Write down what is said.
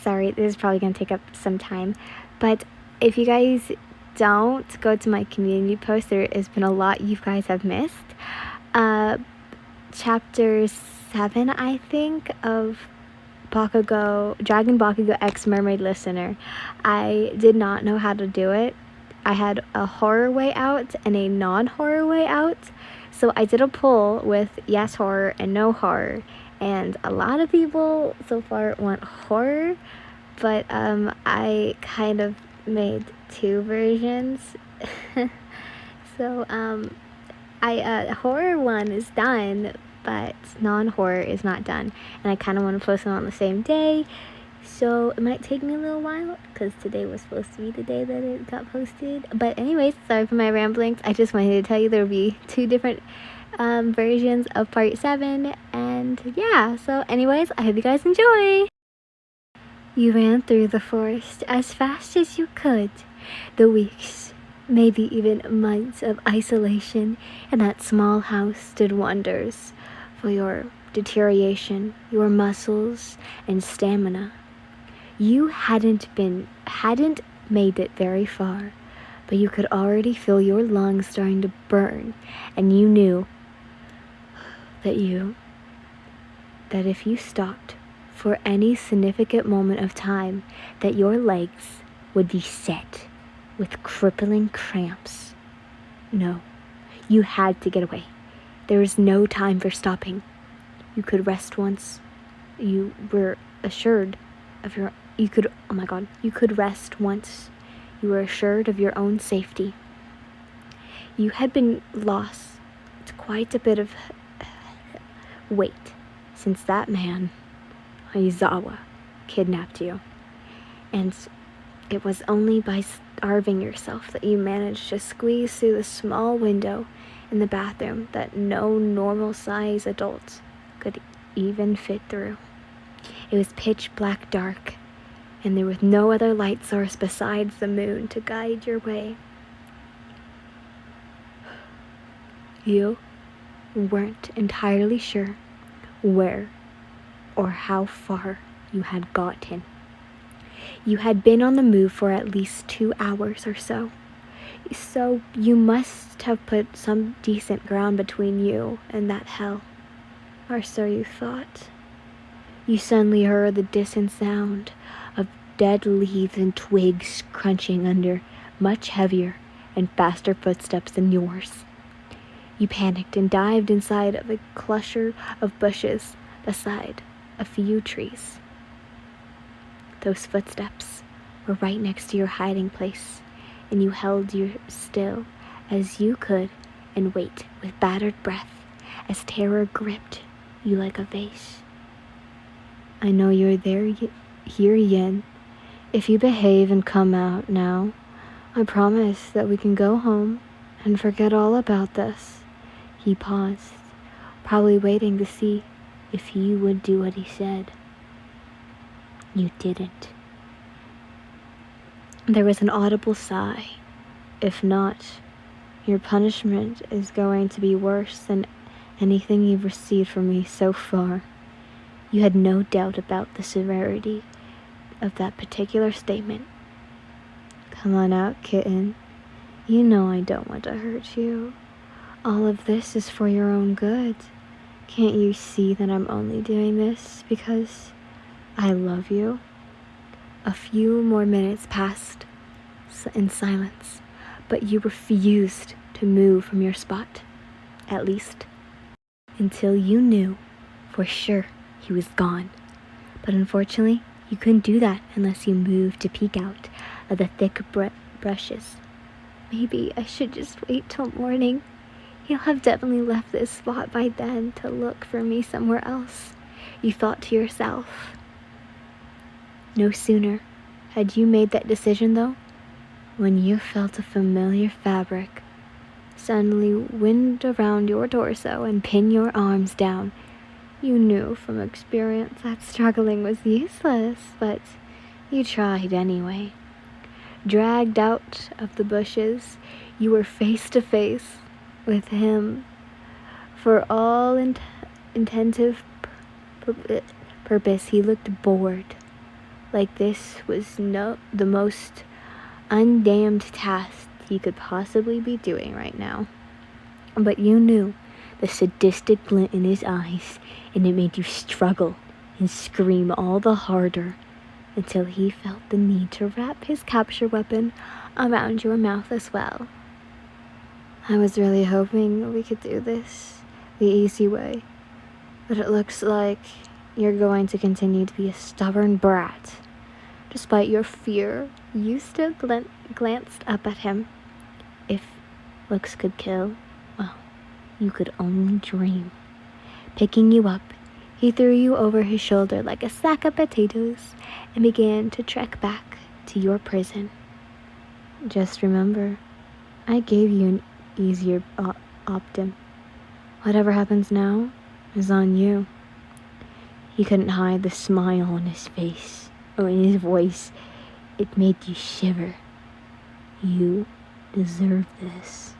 sorry, this is probably going to take up some time, but if you guys don't go to my community post, there has been a lot you guys have missed. Chapter 7, I think, of Dragon Bakugo X Mermaid Listener. I did not know how to do it. I had a horror way out and a non-horror way out. So I did a poll with yes horror and no horror. And a lot of people so far want horror. But I kind of made 2 versions. So horror one is done, but non-horror is not done, and I kind of want to post them on the same day, so it might take me a little while because today was supposed to be the day that it got posted. But anyways, sorry for my ramblings. I just wanted to tell you there will be 2 different versions of part 7, and yeah, so anyways, I hope you guys enjoy. You ran through the forest as fast as you could. The weeks, maybe even months of isolation in that small house did wonders for your deterioration, your muscles, and stamina. You hadn't made it very far, but you could already feel your lungs starting to burn, and you knew that if you stopped for any significant moment of time, that your legs would be set with crippling cramps. No, you had to get away. There was no time for stopping. You could rest once you were assured of you could rest once you were assured of your own safety. You had been lost to quite a bit of weight since that man, Aizawa, kidnapped you. And it was only by starving yourself that you managed to squeeze through the small window in the bathroom that no normal-sized adult could even fit through. It was pitch black dark, and there was no other light source besides the moon to guide your way. You weren't entirely sure where or how far you had gotten. You had been on the move for at least 2 hours or so you must have put some decent ground between you and that hell, or so you thought. You suddenly heard the distant sound of dead leaves and twigs crunching under much heavier and faster footsteps than yours. You panicked and dived inside of a cluster of bushes beside a few trees. Those footsteps were right next to your hiding place, and you held your still as you could and wait with battered breath as terror gripped you like a vase. I know you're here, Yin. If you behave and come out now, I promise that we can go home and forget all about this. He paused, probably waiting to see if he would do what he said. You didn't. There was an audible sigh. If not, your punishment is going to be worse than anything you've received from me so far. You had no doubt about the severity of that particular statement. Come on out, kitten. You know I don't want to hurt you. All of this is for your own good. Can't you see that I'm only doing this because I love you? A few more minutes passed in silence, but you refused to move from your spot, at least until you knew for sure he was gone. But unfortunately, you couldn't do that unless you moved to peek out of the thick brushes. Maybe I should just wait till morning. He'll have definitely left this spot by then to look for me somewhere else, you thought to yourself. No sooner had you made that decision, though, when you felt a familiar fabric suddenly wind around your torso and pin your arms down. You knew from experience that struggling was useless, but you tried anyway. Dragged out of the bushes, you were face to face with him. For all intensive purpose, he looked bored, like this was the most undamned task he could possibly be doing right now. But you knew the sadistic glint in his eyes, and it made you struggle and scream all the harder until he felt the need to wrap his capture weapon around your mouth as well. I was really hoping we could do this the easy way, but it looks like you're going to continue to be a stubborn brat. Despite your fear, you still glanced up at him. If looks could kill, well, you could only dream. Picking you up, he threw you over his shoulder like a sack of potatoes and began to trek back to your prison. Just remember, I gave you an easier option. Whatever happens now is on you. He couldn't hide the smile on his face or in his voice. It made you shiver. You deserve this.